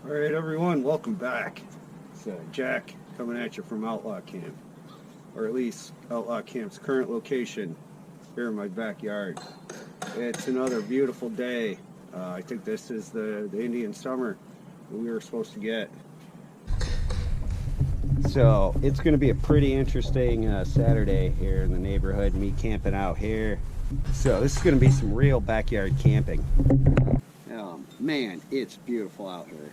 Alright everyone, welcome back. It's Jack coming at you from Outlaw Camp, or at least Outlaw Camp's current location here in my backyard. It's another beautiful day. I think this is the Indian summer that we were supposed to get. So it's going to be a pretty interesting Saturday here in the neighborhood, me camping out here. So this is going to be some real backyard camping. Man, it's beautiful out here.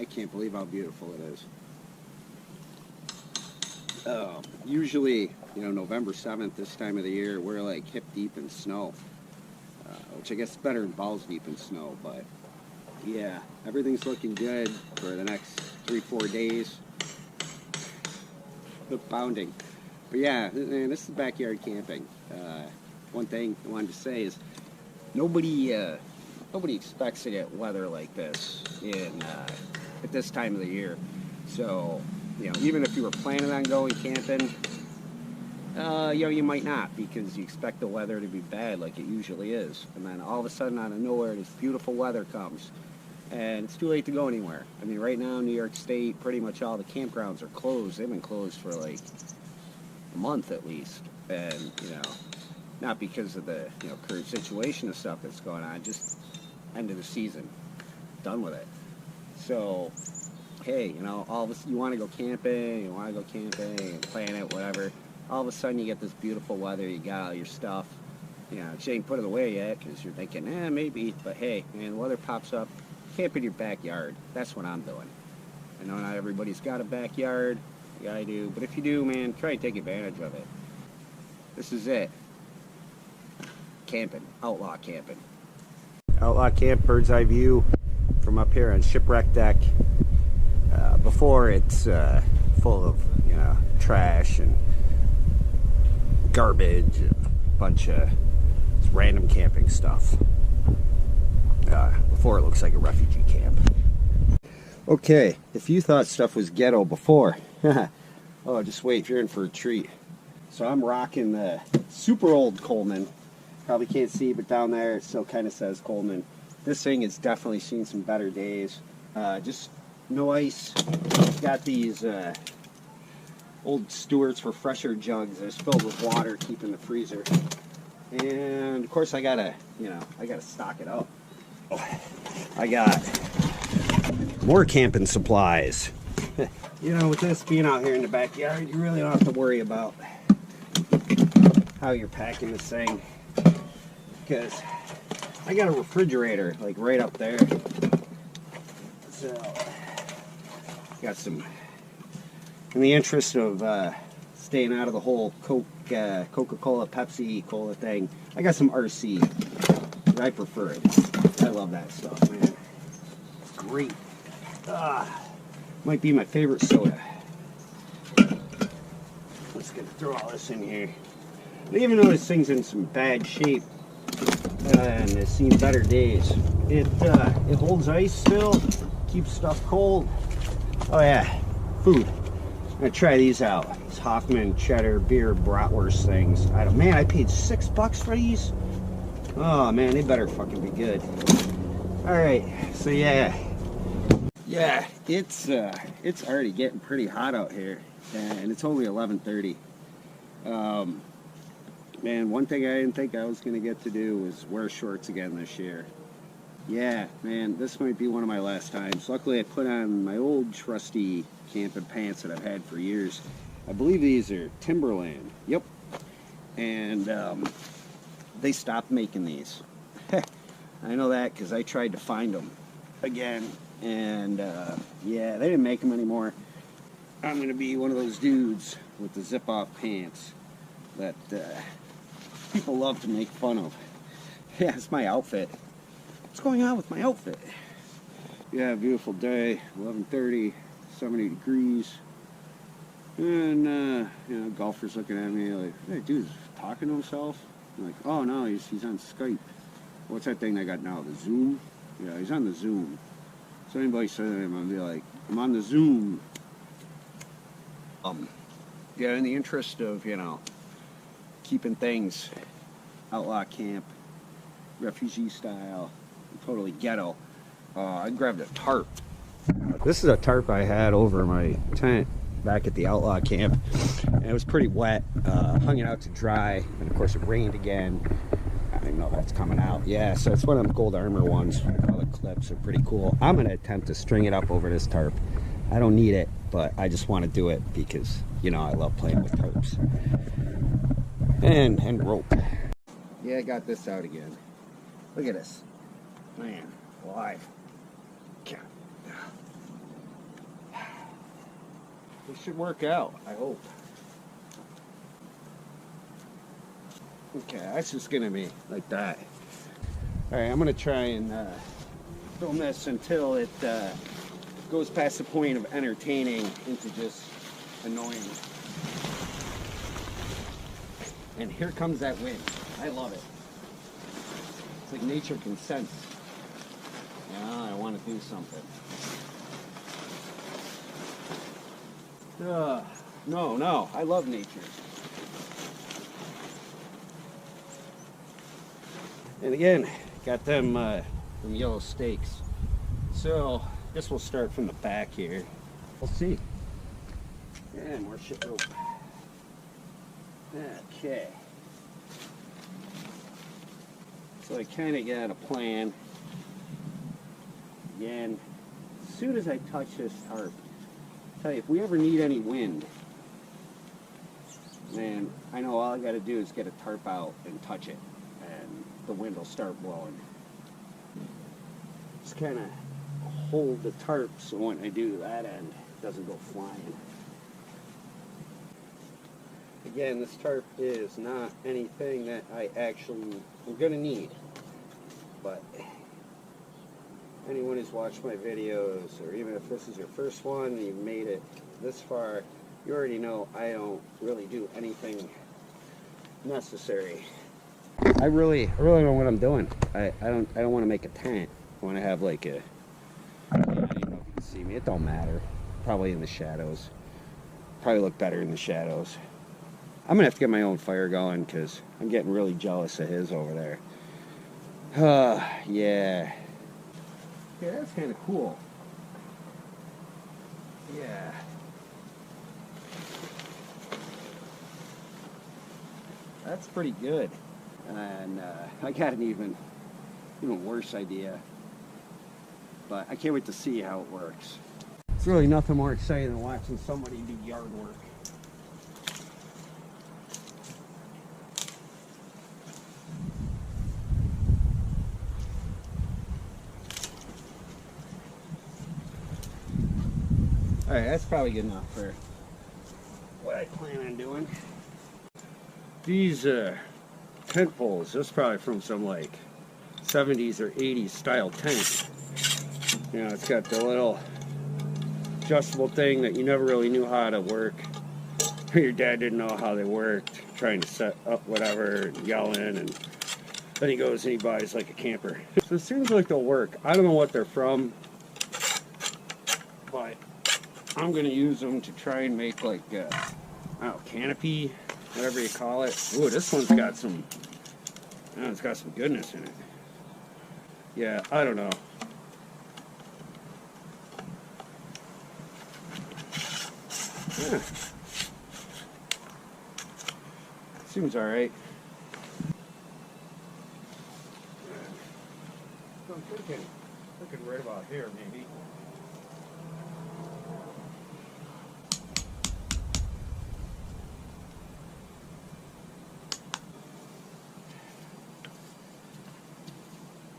I can't believe how beautiful it is. Usually, November 7th, this time of the year, we're like hip deep in snow, which I guess is better than balls deep in snow, but yeah, everything's looking good for the next 3-4 days. Bounding. But yeah, man, this is backyard camping. One thing I wanted to say is nobody expects to get weather like this at this time of the year. So, even if you were planning on going camping, you might not, because you expect the weather to be bad like it usually is. And then all of a sudden, out of nowhere, this beautiful weather comes. And it's too late to go anywhere. I mean, right now in New York State, pretty much all the campgrounds are closed. They've been closed for like a month at least. And, not because of the current situation of stuff that's going on, just end of the season. Done with it. So, hey, all of you want to go camping, and plan it, whatever. All of a sudden you get this beautiful weather, you got all your stuff. You ain't put it away yet because you're thinking, maybe. But hey, man, the weather pops up. Camp in your backyard. That's what I'm doing. I know not everybody's got a backyard. Yeah, I do. But if you do, man, try and take advantage of it. This is it. Camping. Outlaw camping. Outlaw Camp, bird's eye view from up here on Shipwreck Deck. Before it's full of, trash and garbage and a bunch of random camping stuff. Before it looks like a refugee camp. Okay, if you thought stuff was ghetto before, oh, just wait, you're in for a treat. So I'm rocking the super old Coleman. Probably can't see, but down there it still kind of says Coleman. This thing has definitely seen some better days. Just no ice. Got these old Stewart's Refresher jugs that's filled with water, keeping the freezer. And of course I gotta stock it up. I got more camping supplies. With this being out here in the backyard, you really don't have to worry about how you're packing this thing, because I got a refrigerator like right up there. So got some, in the interest of staying out of the whole Coca-Cola, Pepsi Cola thing, I got some RC. I prefer it. I love that stuff, man. It's great. Might be my favorite soda. Let's get throw all this in here. Even though this thing's in some bad shape and it's seen better days, it holds ice still, keeps stuff cold. Oh yeah, food. I'm gonna try these out. These Hoffman cheddar beer bratwurst things. I paid $6 for these. Oh man, they better fucking be good. Alright, so yeah, it's already getting pretty hot out here, and it's only 11:30. Man, one thing I didn't think I was gonna get to do was wear shorts again this year. Yeah, man, this might be one of my last times. Luckily I put on my old trusty camping pants that I've had for years. I believe these are Timberland. Yep. And they stopped making these. I know that because I tried to find them again, and yeah, they didn't make them anymore. I'm gonna be one of those dudes with the zip-off pants that people love to make fun of. Yeah, it's my outfit. What's going on with my outfit? Yeah, beautiful day, 11:30, 70 degrees, and golfers looking at me like, "Hey, dude's talking to himself." I'm like, "Oh no, he's on Skype." What's that thing I got now? The Zoom? Yeah, he's on the Zoom. So anybody says to him, I'll be like, "I'm on the Zoom." Yeah, in the interest of keeping things Outlaw Camp, refugee style, totally ghetto, I grabbed a tarp. This is a tarp I had over my tent back at the Outlaw Camp, and it was pretty wet. Hung it out to dry, and of course it rained again. I know that's coming out. Yeah, so it's one of them gold armor ones. All the clips are pretty cool. I'm going to attempt to string it up over this tarp. I don't need it, but I just want to do it because, you know, I love playing with tarps. And rope. Yeah, I got this out again. Look at this. Man, alive. God. This should work out, I hope. Okay, that's just gonna be like that. Alright, I'm gonna try and film this until it goes past the point of entertaining into just annoying. And here comes that wind. I love it. It's like nature can sense. Yeah, I want to do something. No, I love nature. And again, got them yellow stakes. So, this will start from the back here. We'll see. And more shit rope. Okay. So I kind of got a plan. Again, as soon as I touch this tarp, I'll tell you, if we ever need any wind, then I know all I got to do is get a tarp out and touch it, and the wind will start blowing. Just kind of hold the tarp so when I do that end, it doesn't go flying. Again, this tarp is not anything that I actually am going to need, but anyone who's watched my videos, or even if this is your first one and you've made it this far, you already know I don't really do anything necessary. I really know what I'm doing. I don't want to make a tent. I want to have like a, I don't even know if you can see me, it don't matter. Probably in the shadows. Probably look better in the shadows. I'm gonna have to get my own fire going because I'm getting really jealous of his over there. Yeah. Yeah, that's kind of cool. Yeah. That's pretty good. And I got an even worse idea. But I can't wait to see how it works. It's really nothing more exciting than watching somebody do yard work. Alright, that's probably good enough for what I plan on doing. These tent poles, this is probably from some like 70s or 80s style tent. You know, it's got the little adjustable thing that you never really knew how to work. Your dad didn't know how they worked, trying to set up whatever and yelling, and then he goes and he buys like a camper. So it seems like they'll work. I don't know what they're from, but I'm gonna use them to try and make like I don't know, canopy, whatever you call it. Ooh, this one's got some, it's got some goodness in it. Yeah, I don't know. Yeah. Seems alright. I'm thinking right about here, maybe.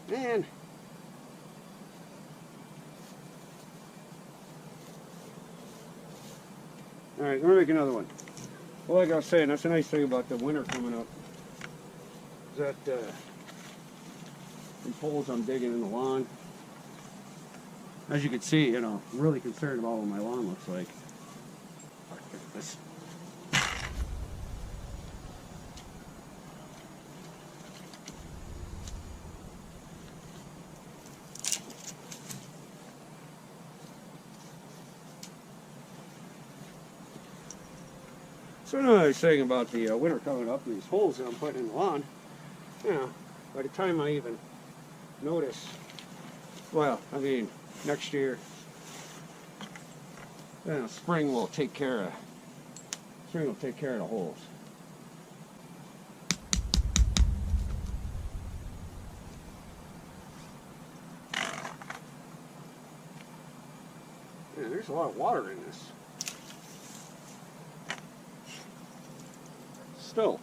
Man. Alright, we're gonna make another one. Well, like I was saying, that's a nice thing about the winter coming up. Is that the poles I'm digging in the lawn. As you can see, I'm really concerned about what my lawn looks like. This. So I know I was saying about the winter coming up and these holes that I'm putting in the lawn. By the time I even notice Well, I mean, next year, spring will take care of the holes. Yeah, there's a lot of water in this. Still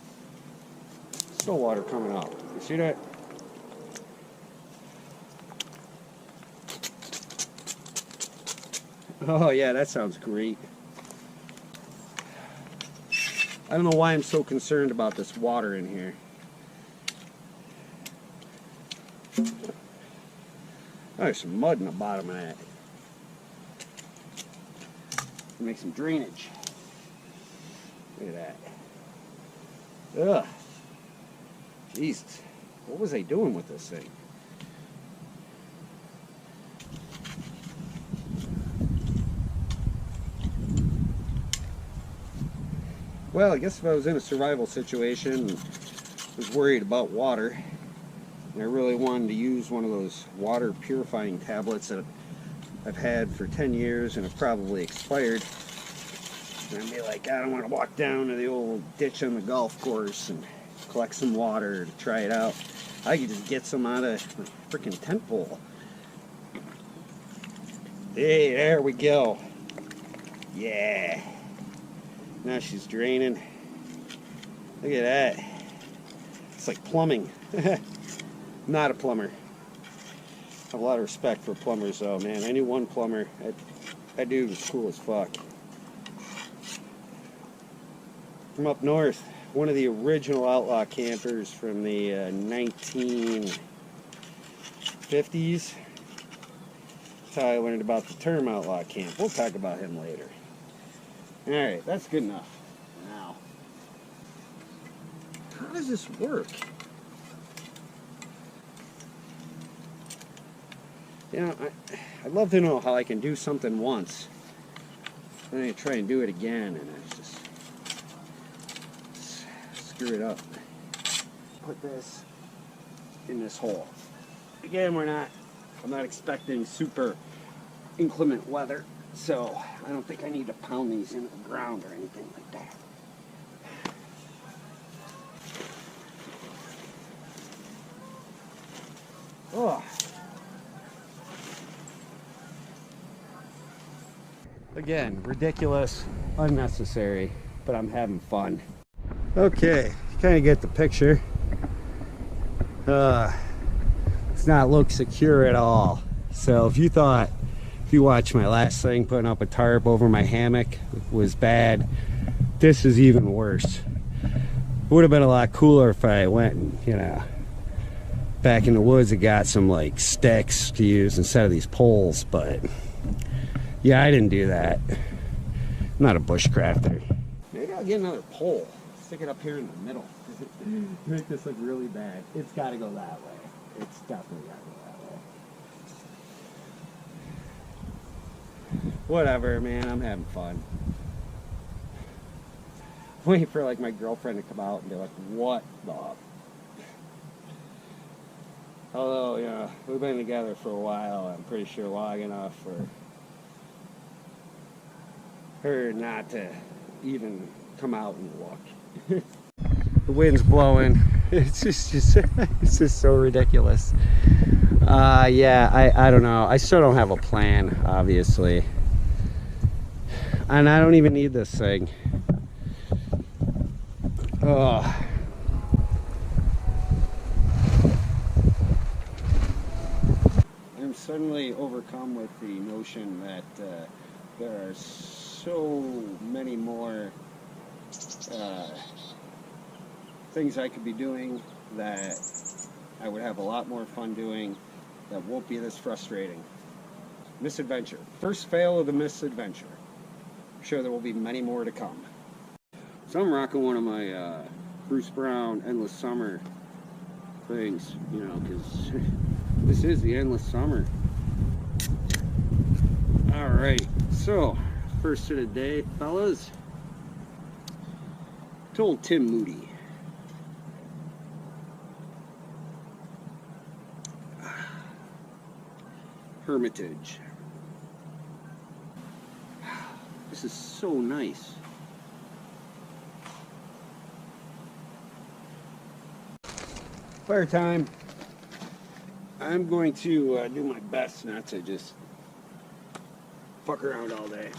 water coming out. You see that? Oh yeah, that sounds great. I don't know why I'm so concerned about this water in here. Oh, there's some mud in the bottom of that. Make some drainage. Look at that. Ugh. Jesus. What was I doing with this thing? Well, I guess if I was in a survival situation and was worried about water, and I really wanted to use one of those water purifying tablets that I've had for 10 years and have probably expired, and I'd be like, I don't want to walk down to the old ditch on the golf course and collect some water to try it out. I could just get some out of my freaking tent pole. Hey, there we go. Yeah. Now she's draining. Look at that. It's like plumbing. Not a plumber. I have a lot of respect for plumbers though, man. I knew one plumber. That dude was cool as fuck. From up north, one of the original outlaw campers from the 1950s. That's how I learned about the term outlaw camp. We'll talk about him later. Alright, that's good enough. Now, how does this work? You know, I'd love to know how I can do something once, and then I try and do it again, and I just screw it up. Put this in this hole. Again, I'm not expecting super inclement weather, so I don't think I need to pound these into the ground or anything like that. Oh. Again, ridiculous, unnecessary, but I'm having fun. Okay, you kind of get the picture. It's not look secure at all. So if you watched my last thing, putting up a tarp over my hammock was bad, this is even worse. It would have been a lot cooler if I went and, you know, back in the woods and got some like sticks to use instead of these poles, but yeah, I didn't do that. I'm not a bushcrafter. Maybe I'll get another pole, stick it up here in the middle. Make this look really bad. It's got to go that way. It's definitely got to go that way. Whatever, man. I'm having fun. Waiting for like my girlfriend to come out and be like, "What the?" Although, yeah, we've been together for a while. I'm pretty sure long enough for her not to even come out and look. The wind's blowing. It's just so ridiculous. Yeah, I don't know. I still don't have a plan, obviously. And I don't even need this thing. Oh. I'm suddenly overcome with the notion that there are so many more things I could be doing that I would have a lot more fun doing that won't be this frustrating. Misadventure. First fail of the misadventure. I'm sure there will be many more to come. So I'm rocking one of my Bruce Brown Endless Summer things, you know, because this is the endless summer. Alright, so first of the day, fellas. Told Tim Moody. Hermitage. This is so nice. Fire time. I'm going to do my best not to just fuck around all day,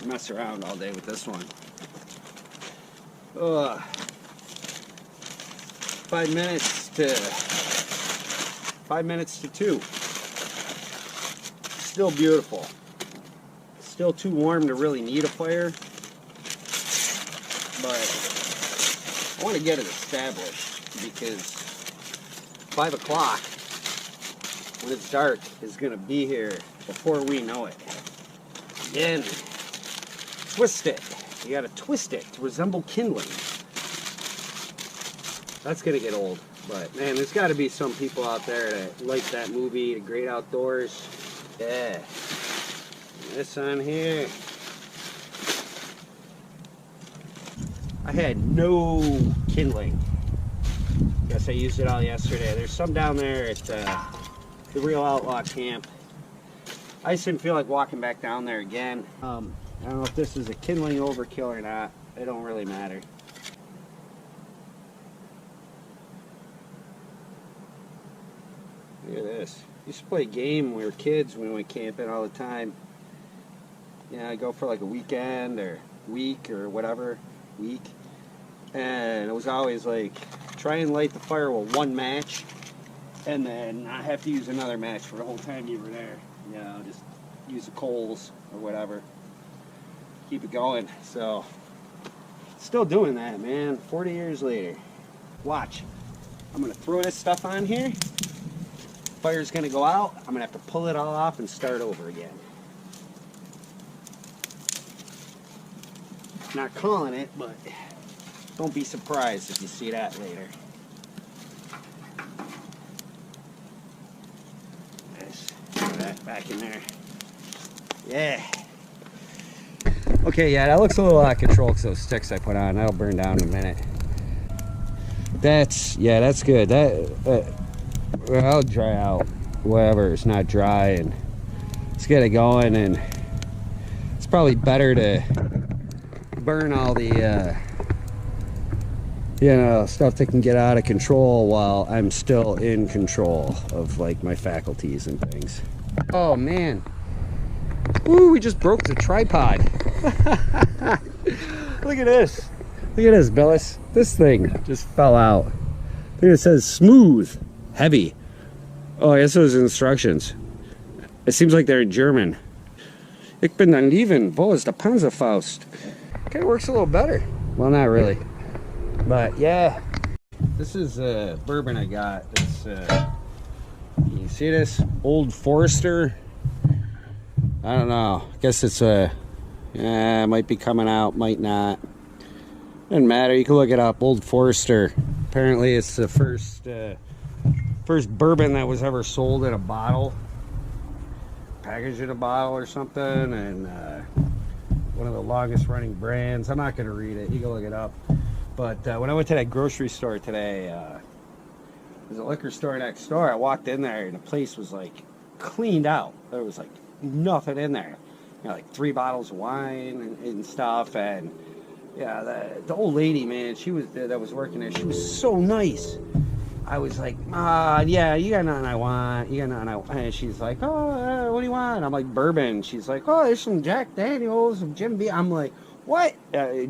mess around all day with this one. 5 minutes to 2. Still beautiful. Still too warm to really need a fire, but I want to get it established because 5 o'clock when it's dark is going to be here before we know it. Again, twist it. You got to twist it to resemble kindling. That's going to get old, but man, there's got to be some people out there that like that movie, The Great Outdoors. Yeah. This on here. I had no kindling. Guess I used it all yesterday. There's some down there at the real Outlaw Camp. I just didn't feel like walking back down there again. I don't know if this is a kindling overkill or not. It don't really matter. Look at this. Used to play a game when we were kids when we went camping all the time. Yeah, I go for like a weekend or week or whatever week, and it was always like try and light the fire with one match, and then not have to use another match for the whole time you were there. You know, just use the coals or whatever. Keep it going. So, still doing that, man. 40 years later. Watch. I'm gonna throw this stuff on here. Fire's gonna go out. I'm gonna have to pull it all off and start over again. Not calling it, but don't be surprised if you see that later. Nice. Throw that back in there. Yeah. Okay, yeah, that looks a little out of control because those sticks I put on, that'll burn down in a minute. That's good. That I'll dry out whatever it's not dry, and let's get it going. And it's probably better to burn all the stuff that can get out of control while I'm still in control of like my faculties and things. Oh man, ooh, we just broke the tripod. Look at this, Billis. This thing just fell out. I think it says smooth, heavy. Oh, I guess those are instructions. It seems like they're in German. Ich bin dann lieben, wo ist der Panzerfaust? Kind of works a little better. Well, not really, but yeah. This is bourbon I got. It's you see this Old Forester? I don't know. I guess it's it might be coming out, might not. Doesn't matter. You can look it up. Old Forester. Apparently, it's the first bourbon that was ever sold in a bottle, packaged in a bottle or something, and one of the longest running brands. I'm not going to read it. You can look it up. But when I went to that grocery store today, there's a liquor store next door. I walked in there and the place was like cleaned out. There was like nothing in there. You know, like 3 bottles of wine and stuff. And yeah, the old lady, man, she was that was working there. She was so nice. I was like, yeah, you got nothing I want. You got nothing I want. And she's like, oh, what do you want? I'm like, bourbon. She's like, oh, there's some Jack Daniels, some Jim Beam. I'm like, what?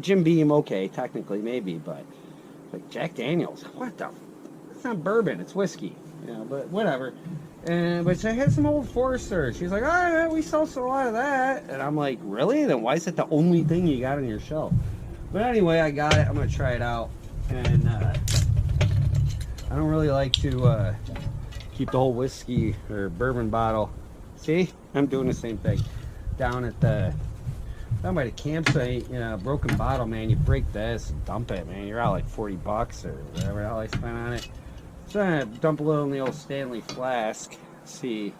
Jim Beam, okay, technically, maybe, but like Jack Daniels, what the? It's not bourbon, it's whiskey. You know, but whatever. But I had some Old Forester. She's like, oh, yeah, we sell a lot of that. And I'm like, really? Then why is it the only thing you got on your shelf? But anyway, I got it. I'm going to try it out. And I don't really like to keep the whole whiskey or bourbon bottle. See? I'm doing the same thing. Down by the campsite, you know, broken bottle, man, you break this and dump it, man. You're out like 40 bucks or whatever the hell I spent on it. So I'm going to dump a little in the old Stanley flask. See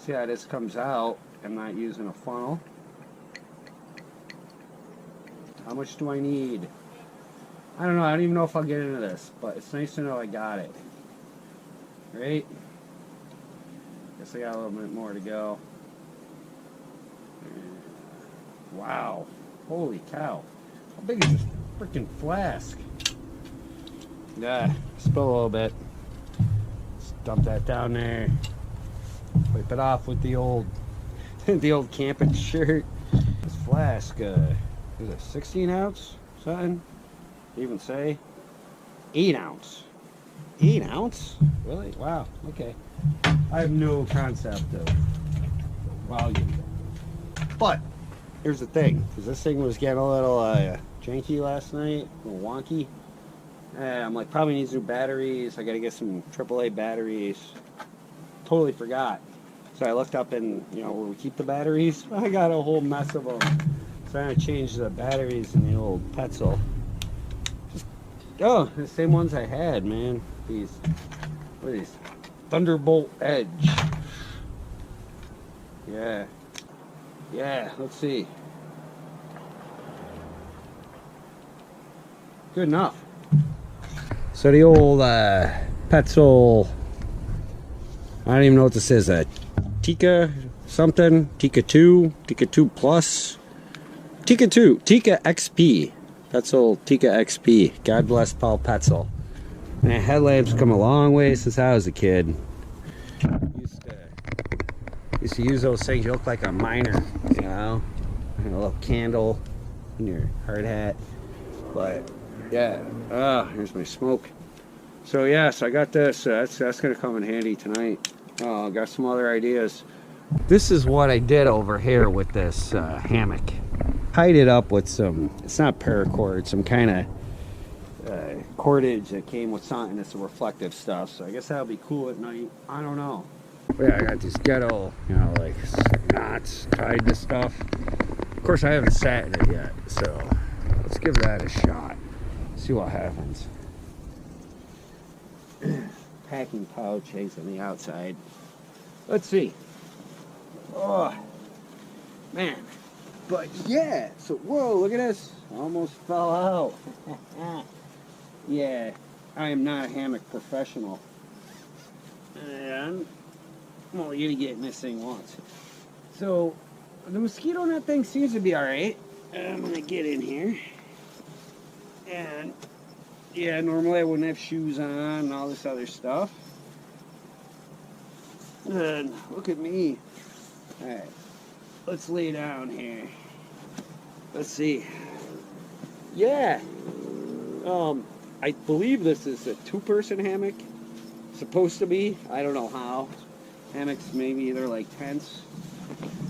how this comes out. I'm not using a funnel. How much do I need? I don't know. I don't even know if I'll get into this, but it's nice to know I got it. Right? guess I got a little bit more to go. Wow. Holy cow. How big is this freaking flask? Yeah, spill a little bit. Just dump that down there. Wipe it off with the old the old camping shirt. This flask, is it 16 ounce? Something? Even say? 8 ounce. 8 ounce? Really? Wow. Okay. I have no concept of volume. But here's the thing, because this thing was getting a little janky last night, a little wonky. I'm like, probably needs new batteries. I got to get some AAA batteries. Totally forgot. So I looked up in, where we keep the batteries. I got a whole mess of them. So I'm going to change the batteries in the old Petzl. Oh, the same ones I had, man. What are these? Thunderbolt Edge. Yeah. Yeah, let's see. Good enough. So the old Petzl, I don't even know what this is, Tika something, Tika 2, Tika 2 Plus, Tika 2, Tika XP, Petzl Tika XP, God bless Paul Petzl. Man, headlamps come a long way since I was a kid. Used to use those things, you look like a miner, and a little candle in your hard hat. But yeah, here's my smoke. So yeah, so I got this. That's gonna come in handy tonight. Got some other ideas. This is what I did over here with this hammock. Tied it up with some. It's not paracord, some kind of cordage that came with something that's a reflective stuff. So I guess that'll be cool at night. I don't know. But yeah, I got these ghetto, like knots tied to stuff. Of course, I haven't sat in it yet, so let's give that a shot. See what happens. Packing pouch hangs on the outside. Let's see. Oh, man. But yeah, so whoa, look at this. Almost fell out. Yeah, I am not a hammock professional. And I'm only gonna get in this thing once. So the mosquito net thing seems to be alright. I'm gonna get in here. And yeah, normally I wouldn't have shoes on and all this other stuff. And look at me. Alright, let's lay down here. Let's see. Yeah. I believe this is a two-person hammock. Supposed to be. I don't know how. Hammocks maybe they're like tents.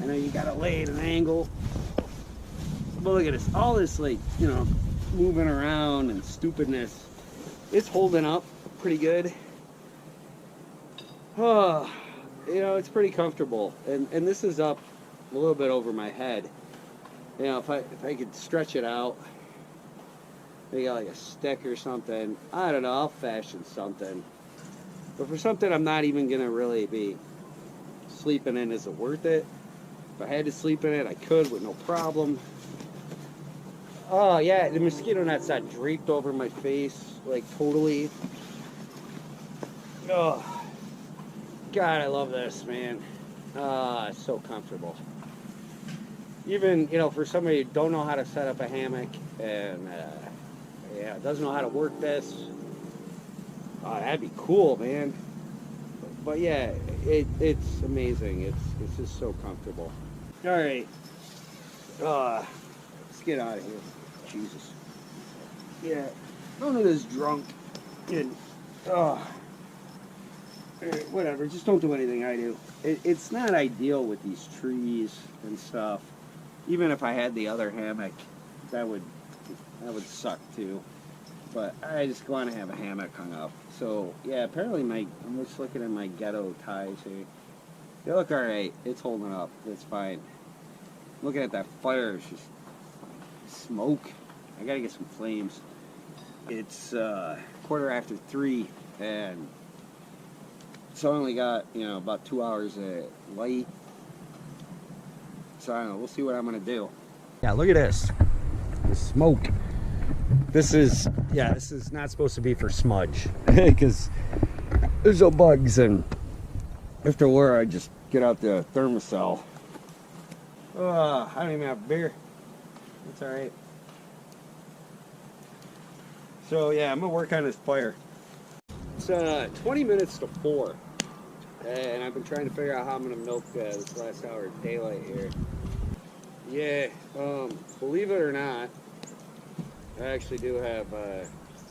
I know you gotta lay at an angle. But look at this. All this like, moving around and stupidness. It's holding up pretty good. Oh, it's pretty comfortable. And this is up a little bit over my head. If I could stretch it out, maybe like a stick or something. I don't know, I'll fashion something. But for something I'm not even gonna really be sleeping in, is it worth it? If I had to sleep in it, I could with no problem. Oh yeah, the mosquito net's not draped over my face, like totally. Oh, God, I love this, man. It's so comfortable. Even, for somebody who don't know how to set up a hammock and, doesn't know how to work this, that'd be cool, man. But yeah, it's amazing. It's just so comfortable. All right. Let's get out of here. Jesus. Yeah. None of this drunk. And, whatever. Just don't do anything I do. It's not ideal with these trees and stuff. Even if I had the other hammock, that would suck too. But I just want to have a hammock hung up. So yeah, apparently I'm just looking at my ghetto ties here. They look alright. It's holding up. It's fine. Looking at that fire, it's just smoke. I gotta get some flames. It's 3:15, and so I only got about 2 hours of light. So I don't know. We'll see what I'm gonna do. Yeah, look at this. The smoke. This is not supposed to be for smudge because there's no bugs and After work, I just get out the thermosol. I don't even have beer. That's alright. So yeah, I'm gonna work on this fire. It's 20 minutes to 4. And I've been trying to figure out how I'm gonna milk this last hour of daylight here. Yeah, believe it or not, I actually do have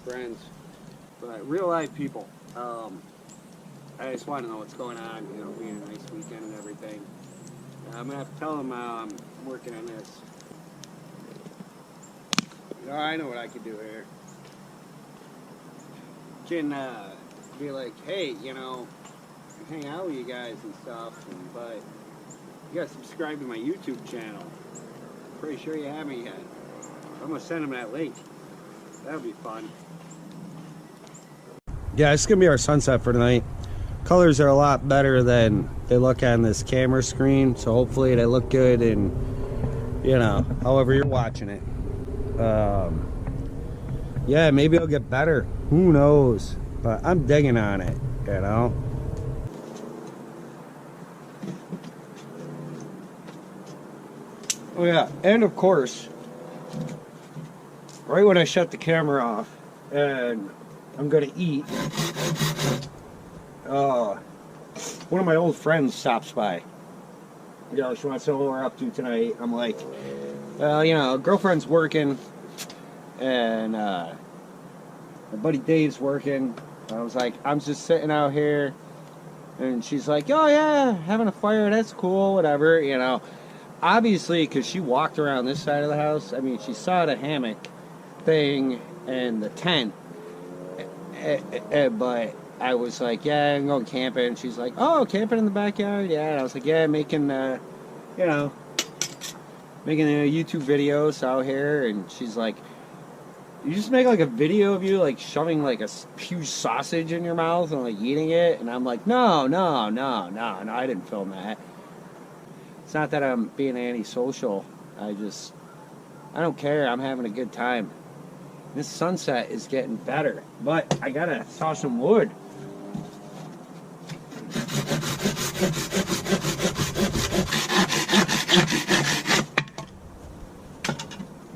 friends, but real life people. I just want to know what's going on, you know, being a nice weekend and everything. I'm gonna have to tell them I'm working on this. You know, I know what I could do here. Can be like, hey, you know, hang out with you guys and stuff, but you gotta subscribe to my YouTube channel. Pretty sure you haven't yet. I'm gonna send them that link. That'll be fun. Yeah, it's gonna be our sunset for tonight. Colors are a lot better than they look on this camera screen, so hopefully they look good and, you know, however you're watching it. Yeah, maybe it'll get better. Who knows? But I'm digging on it, you know. Oh yeah, and of course, right when I shut the camera off and I'm gonna eat, one of my old friends stops by. You know, she wants to know what we're up to tonight. I'm like, well, you know, girlfriend's working, and my buddy Dave's working. I was like, I'm just sitting out here, and she's like, oh yeah, having a fire, that's cool, whatever, you know. Obviously, because she walked around this side of the house, I mean, she saw the hammock thing and the tent, but I was like, yeah, I'm going camping. And she's like, oh, camping in the backyard? Yeah. And I was like, yeah, making, you know, making YouTube videos out here. And she's like, you just make like a video of you like shoving like a huge sausage in your mouth and like eating it? And I'm like, no, I didn't film that. It's not that I'm being antisocial. I don't care. I'm having a good time. This sunset is getting better, but I gotta saw some wood.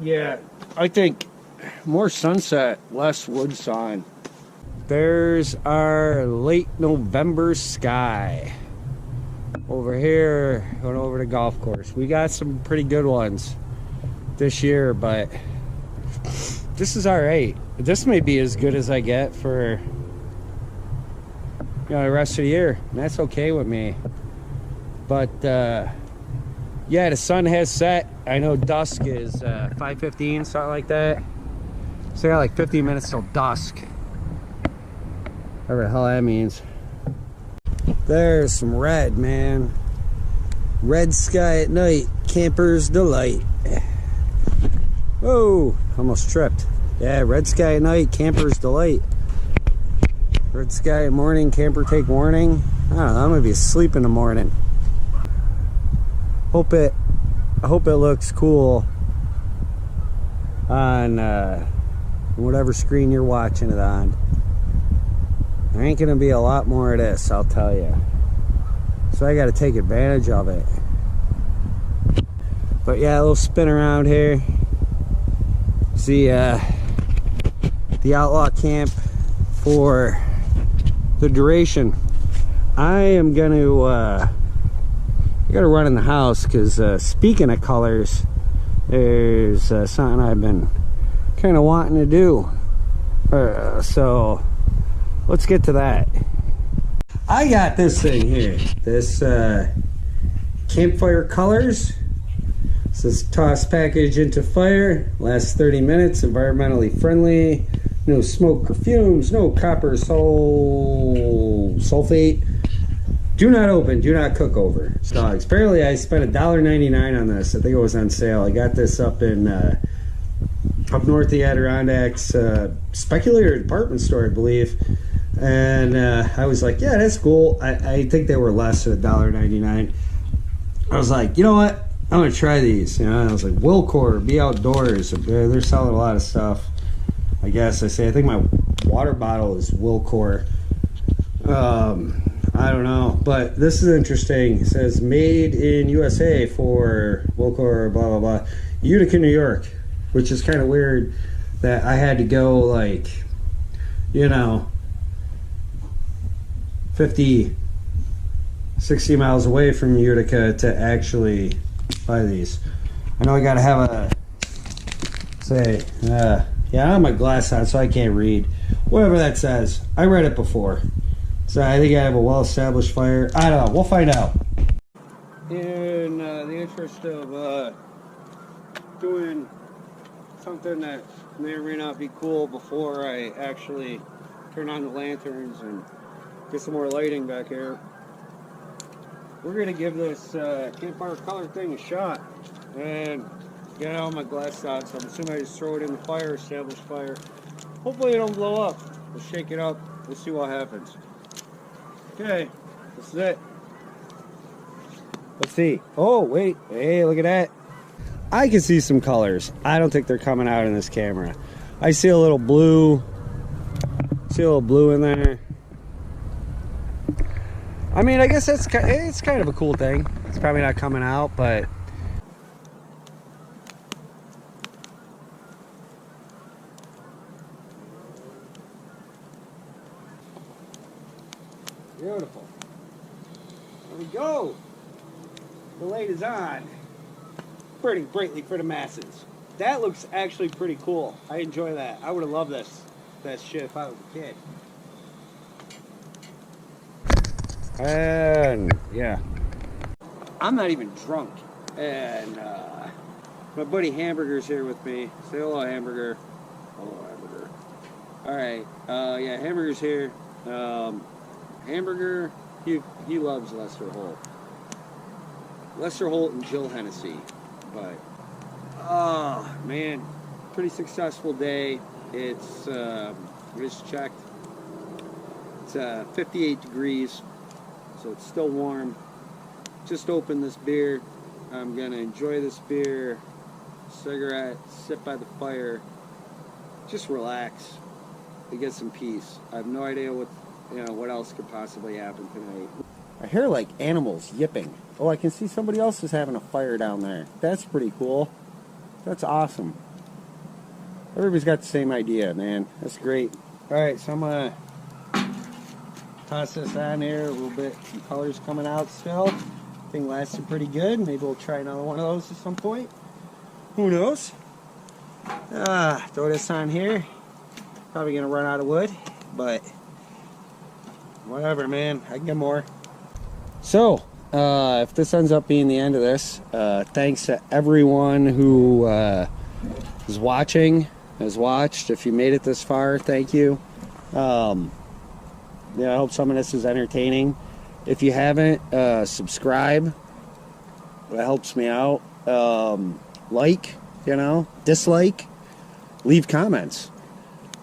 Yeah, I think more sunset, less wood sawing. There's our late November sky. Over here, going over the golf course. We got some pretty good ones this year, but this is alright. This may be as good as I get for, you know, the rest of the year. And that's okay with me. But yeah, the sun has set. I know dusk is 5:15, something like that. So I got like 15 minutes till dusk. Whatever the hell that means. There's some red, man. Red sky at night, camper's delight. Whoa, almost tripped. Yeah, red sky at night, camper's delight. Red sky at morning, camper take warning. I don't know, I'm gonna be asleep in the morning. I hope it looks cool on whatever screen you're watching it on. There ain't gonna be a lot more of this, I'll tell you. So I gotta take advantage of it. But yeah, a little spin around here. See the Outlaw Camp for the duration. I am gonna I gotta run in the house because speaking of colors, there's something I've been kind of wanting to do. So let's get to that. I got this thing here. This campfire colors. It says toss package into fire. Lasts 30 minutes. Environmentally friendly. No smoke or fumes. No copper sulfate. Do not open. Do not cook over. Dogs. Apparently I spent $1.99 on this. I think it was on sale. I got this up in up north the Adirondacks speculator department store, I believe. And I was like, yeah, that's cool. I think they were less than $1.99. I was like, you know what? I'm going to try these. You know, I was like, Wilcor, Be Outdoors. They're selling a lot of stuff. I guess I think my water bottle is Wilcor. I don't know, but this is interesting. It says made in USA for local blah blah blah, Utica, New York, which is kind of weird that I had to go like, you know, 50, 60 miles away from Utica to actually buy these. I know I gotta have a say. Yeah, I don't have my glass on, so I can't read whatever that says. I read it before. So I think I have a well-established fire. I don't know. We'll find out. In the interest of doing something that may or may not be cool before I actually turn on the lanterns and get some more lighting back here, we're going to give this campfire color thing a shot and get all my glass out. So I'm assuming I just throw it in the fire, establish fire. Hopefully it don't blow up. We'll shake it up. We'll see what happens. Okay, this is it. Let's see. Oh, wait. Hey, look at that. I can see some colors. I don't think they're coming out in this camera. I see a little blue. See a little blue in there. I mean, I guess it's kind of a cool thing. It's probably not coming out, but... Beautiful. There we go. The light is on. Burning brightly for the masses. That looks actually pretty cool. I enjoy that. I would have loved that shit if I was a kid. And yeah, I'm not even drunk. And my buddy Hamburger's here with me. Say hello, Hamburger. Hello, Hamburger. All right. Yeah, Hamburger's here. Hamburger, he loves Lester Holt. Lester Holt and Jill Hennessy. But, oh, man, pretty successful day. It's, I just checked. It's 58 degrees, so it's still warm. Just opened this beer. I'm going to enjoy this beer. Cigarette, sit by the fire. Just relax and get some peace. I have no idea what else could possibly happen tonight. I hear like animals yipping. Oh, I can see somebody else is having a fire down there. That's pretty cool. That's awesome. Everybody's got the same idea, man. That's great. Alright, so I'm gonna toss this on here a little bit. Some colors coming out still. Thing lasted pretty good. Maybe we'll try another one of those at some point. Who knows? Throw this on here. Probably gonna run out of wood, but whatever, man. I can get more. So, if this ends up being the end of this, thanks to everyone who is watching, has watched. If you made it this far, thank you. Yeah, I hope some of this is entertaining. If you haven't, subscribe. That helps me out. Like, dislike, leave comments.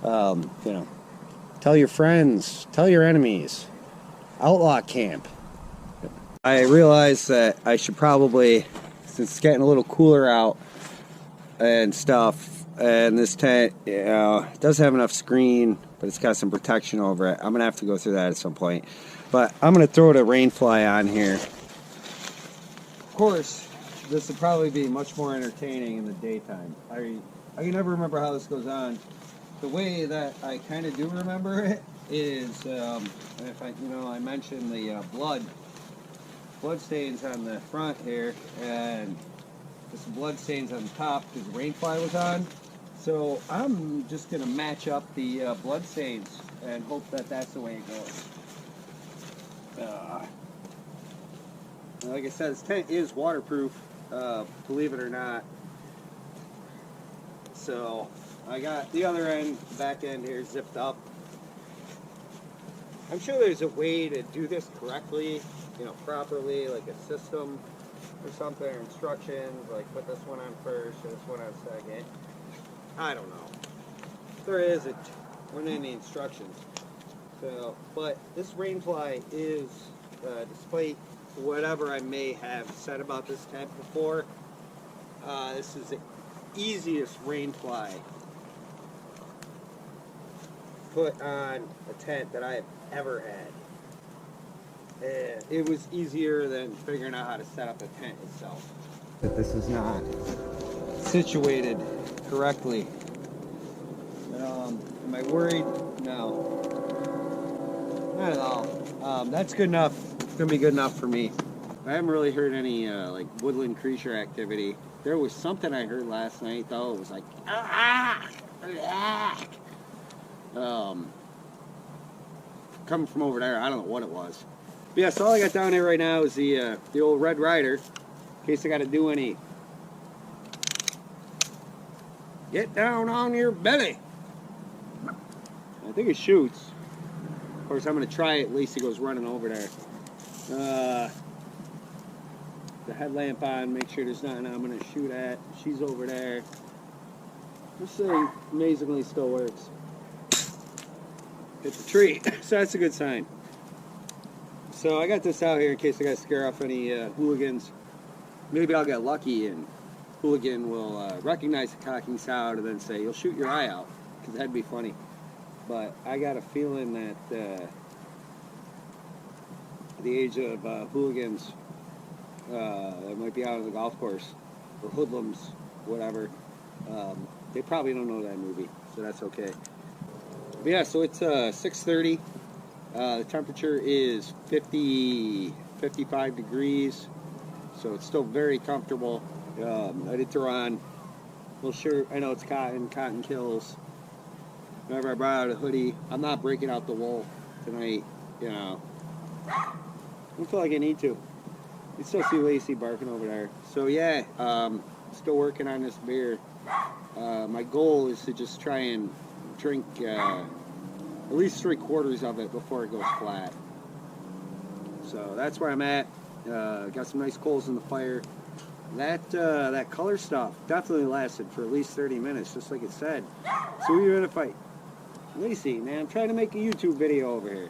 Tell your friends, tell your enemies. Outlaw Camp. I realized that I should probably, since it's getting a little cooler out and stuff, and this tent, it does have enough screen, but it's got some protection over it. I'm going to have to go through that at some point. But I'm going to throw the rainfly on here. Of course, this would probably be much more entertaining in the daytime. I can never remember how this goes on. The way that I kind of do remember it is, if I mentioned the blood stains on the front here, and there's some blood stains on the top because the rainfly was on. So I'm just going to match up the blood stains and hope that that's the way it goes. Like I said, this tent is waterproof, believe it or not. So I got the other end, the back end here zipped up. I'm sure there's a way to do this correctly, properly, like a system or something, or instructions, like put this one on first or this one on second. I don't know. There isn't in the instructions. So, but this rainfly is, despite whatever I may have said about this tent before, this is the easiest rainfly put on a tent that I have ever had. it was easier than figuring out how to set up the tent itself. But this is not situated correctly. Am I worried? No. Not at all. That's good enough. It's going to be good enough for me. I haven't really heard any like woodland creature activity. There was something I heard last night though. It was like coming from over there. I don't know what it was. But yeah, so all I got down here right now is the old Red Rider. In case I got to do any. Get down on your belly. I think it shoots. Of course, I'm going to try it. Lacey goes running over there. The headlamp on, make sure there's nothing I'm going to shoot at. She's over there. This thing amazingly still works. Hit the tree, so that's a good sign. So I got this out here in case I got to scare off any hooligans. Maybe I'll get lucky and hooligan will recognize the cocking sound and then say, "You'll shoot your eye out," because that'd be funny. But I got a feeling that the age of hooligans that might be out on the golf course, or hoodlums, whatever, they probably don't know that movie, so that's okay. But yeah, so it's 6:30. The temperature is 55 degrees, so it's still very comfortable. I did throw on a little shirt. I know it's cotton kills. Whenever I brought out a hoodie, I'm not breaking out the wool tonight, you know. I don't feel like I need to. You still see Lacey barking over there. So yeah, still working on this beer. My goal is to just try and drink at least 3/4 of it before it goes flat. So that's where I'm at. Got some nice coals in the fire. That color stuff definitely lasted for at least 30 minutes, just like it said. So even if I... Lacey, man, I'm trying to make a YouTube video over here.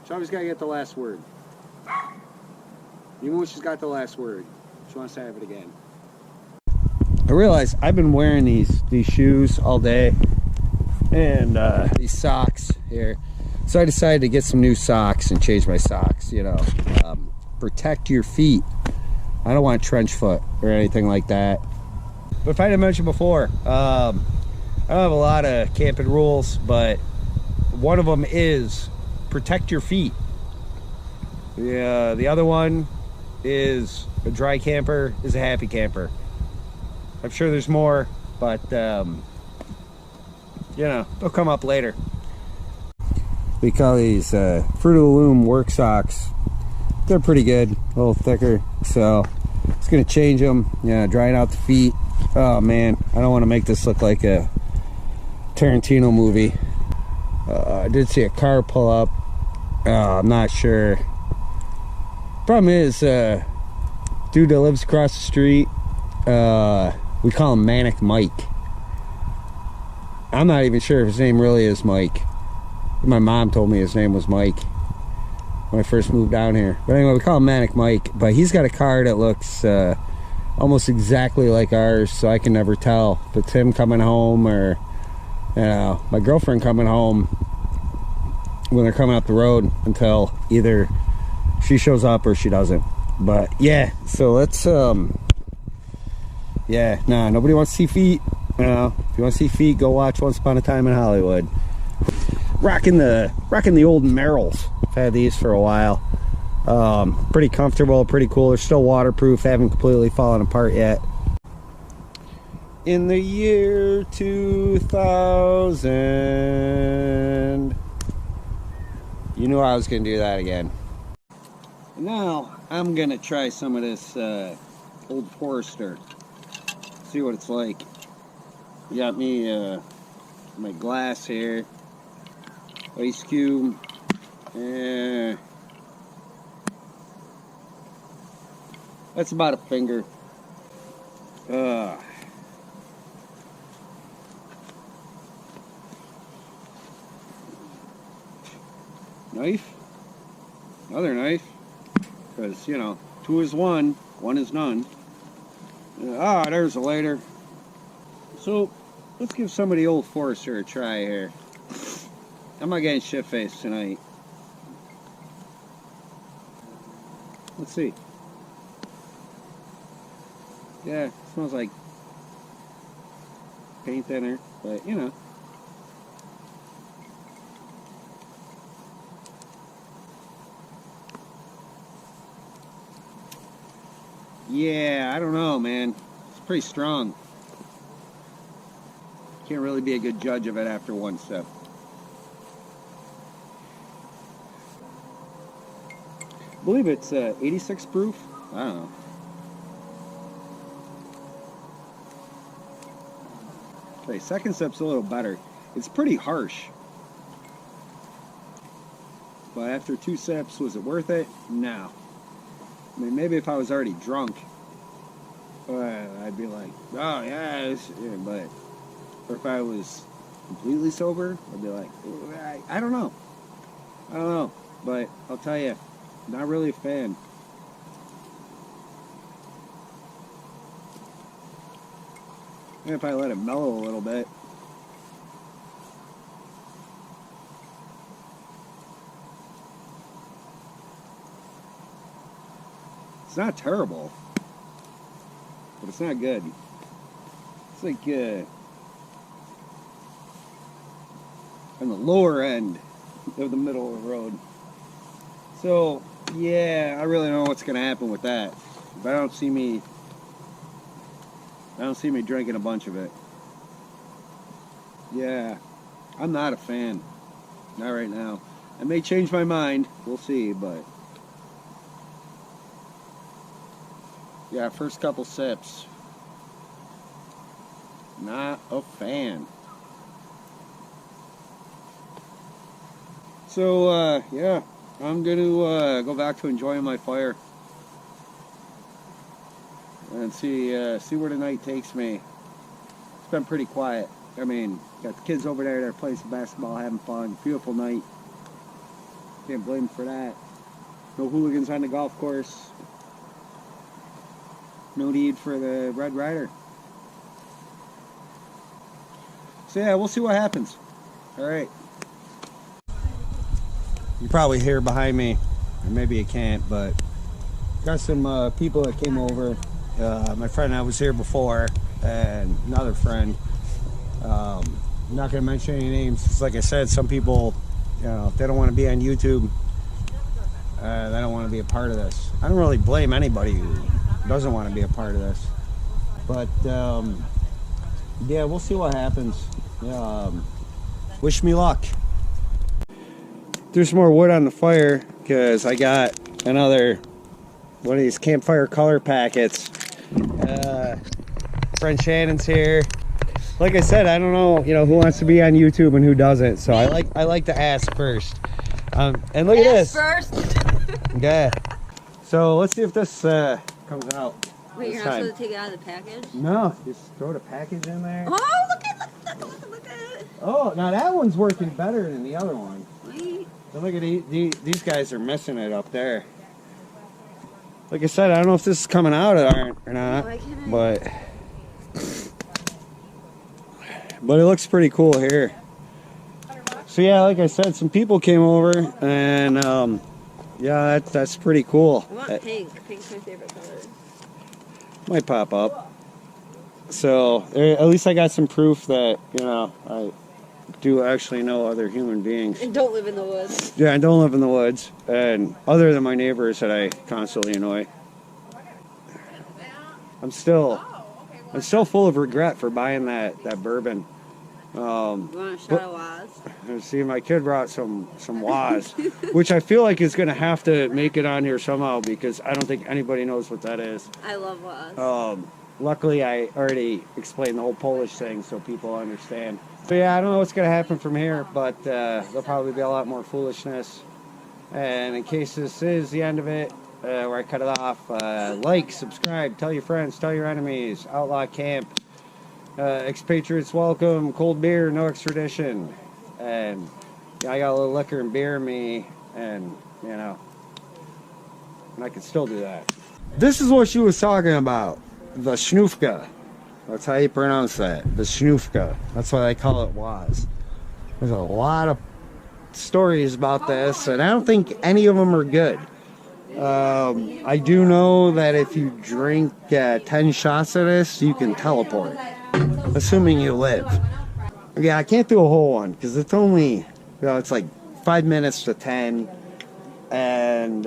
She's always got to get the last word. Even when she's got the last word, she wants to have it again. I realize I've been wearing these shoes all day and these socks here. So I decided to get some new socks and change my socks, you know. Protect your feet. I don't want trench foot or anything like that. But if I didn't mention before, I don't have a lot of camping rules, but one of them is protect your feet. The other one is a dry camper is a happy camper. I'm sure there's more, but you know, they'll come up later. We call these Fruit of the Loom work socks. They're pretty good, a little thicker, so it's gonna change them. Yeah, drying out the feet. Oh man, I don't want to make this look like a Tarantino movie. I did see a car pull up. I'm not sure. Problem is, dude that lives across the street, we call him Manic Mike. I'm not even sure if his name really is Mike. My mom told me his name was Mike when I first moved down here. But anyway, we call him Manic Mike. But he's got a car that looks almost exactly like ours, so I can never tell if it's him coming home or, you know, my girlfriend coming home when they're coming up the road, until either she shows up or she doesn't. But yeah, so let's yeah, nah, nobody wants to see feet. You know, if you want to see feet, go watch Once Upon a Time in Hollywood. Rocking the old Merrills. I've had these for a while. Pretty comfortable, pretty cool. They're still waterproof, haven't completely fallen apart yet. In the year 2000, you knew I was gonna do that again. Now I'm gonna try some of this Old Forester. See what it's like. You got me my glass here, ice cube. That's about a finger. Knife, another knife, because you know, 2 is 1, 1 is none. There's a lighter. So let's give some of the Old Forester a try here. I'm not getting shit-faced tonight. Let's see. Yeah, it smells like paint thinner, but you know. Yeah, I don't know, man. It's pretty strong. Can't really be a good judge of it after one sip. I believe it's 86 proof. I don't know. Okay, second sip's a little better. It's pretty harsh. But after 2 sips, was it worth it? No. I mean, maybe if I was already drunk, I'd be like, oh yeah, but or if I was completely sober, I'd be like, I don't know. I don't know. But I'll tell you, not really a fan. Maybe if I let it mellow a little bit. It's not terrible, but it's not good. It's like on the lower end of the middle of the road. So yeah, I really don't know what's gonna happen with that. But I don't see me drinking a bunch of it. Yeah, I'm not a fan. Not right now. I may change my mind. We'll see, but yeah, first couple sips. Not a fan. So, yeah, I'm going to go back to enjoying my fire. And see where the night takes me. It's been pretty quiet. I mean, got the kids over there, they're playing some basketball, having fun. Beautiful night. Can't blame them for that. No hooligans on the golf course. No need for the Red Rider. So yeah, we'll see what happens. Alright. You probably hear behind me, or maybe you can't, but got some people that came over. My friend I was here before, and another friend. I'm not going to mention any names. It's like I said, some people, you know, if they don't want to be on YouTube, they don't want to be a part of this. I don't really blame anybody who doesn't want to be a part of this, but yeah, we'll see what happens. Wish me luck. There's some more wood on the fire because I got another one of these campfire color packets. Friend Shannon's here. Like I said, I don't know, you know, who wants to be on YouTube and who doesn't. So I like to ask first. And look at this. First. Yeah. So let's see if this comes out. Wait, you're not supposed to take it out of the package? No, just throw the package in there. Oh, look at it. Oh, now that one's working better than the other one. Wait. So look at these guys are missing it up there. Like I said, I don't know if this is coming out or not, but it looks pretty cool here. So yeah, like I said, some people came over, and yeah, that's pretty cool. I want pink. Pink's my favorite color. Might pop up. So at least I got some proof that, you know, I do actually know other human beings. And don't live in the woods. Yeah, I don't live in the woods, and other than my neighbors that I constantly annoy. I'm still full of regret for buying that bourbon. You want a shot of Waz? See, my kid brought some Waz, which I feel like is going to have to make it on here somehow because I don't think anybody knows what that is. I love Waz. Luckily, I already explained the whole Polish thing so people understand. So yeah, I don't know what's going to happen from here, but there'll probably be a lot more foolishness. And in case this is the end of it, where I cut it off, like, subscribe, tell your friends, tell your enemies, Outlaw Camp, expatriates welcome, cold beer, no extradition. And yeah, I got a little liquor and beer in me, and you know, and I can still do that. This is what she was talking about, the schnoofka. That's how you pronounce that, the schnoofka. That's why they call it Waz. There's a lot of stories about this, and I don't think any of them are good. I do know that if you drink 10 shots of this, you can teleport, assuming you live. Yeah, I can't do a whole one because it's only, you know, it's like 5 minutes to 10, and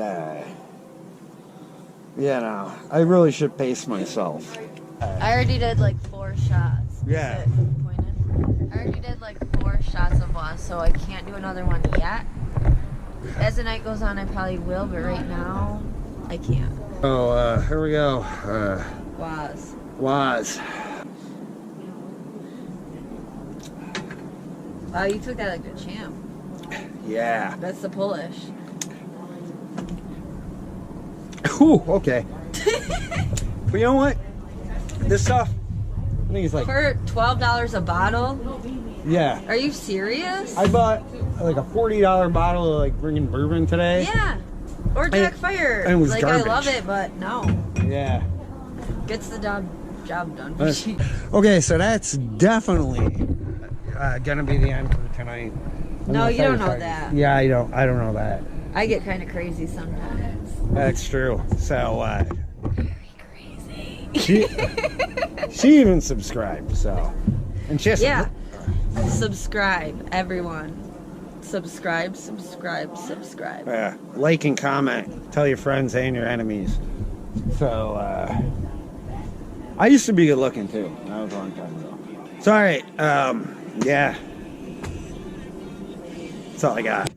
you know, I really should pace myself. I already did like 4 shots. Yeah. I already did like 4 shots of was, so I can't do another one yet. As the night goes on, I probably will, but right now, I can't. Oh, here we go. Was. Wow, you took that like a champ. Yeah. That's the Polish. Ooh, okay. But you know what? This stuff, I think it's like... For $12 a bottle? Yeah. Are you serious? I bought like a $40 bottle of like bringing bourbon today. Yeah. Or Jack Fire. And it was like, garbage. I love it, but no. Yeah. Gets the job done. Okay, so that's definitely gonna be the end for tonight. No, you don't know that. Yeah, I don't know that. I get kind of crazy sometimes. That's true. So Very crazy. she even subscribed, so. And she has Yeah. Subscribe, everyone. Subscribe. Yeah. Like and comment. Tell your friends and your enemies. So, I used to be good looking too. That was a long time ago. So, alright. Yeah. That's all I got.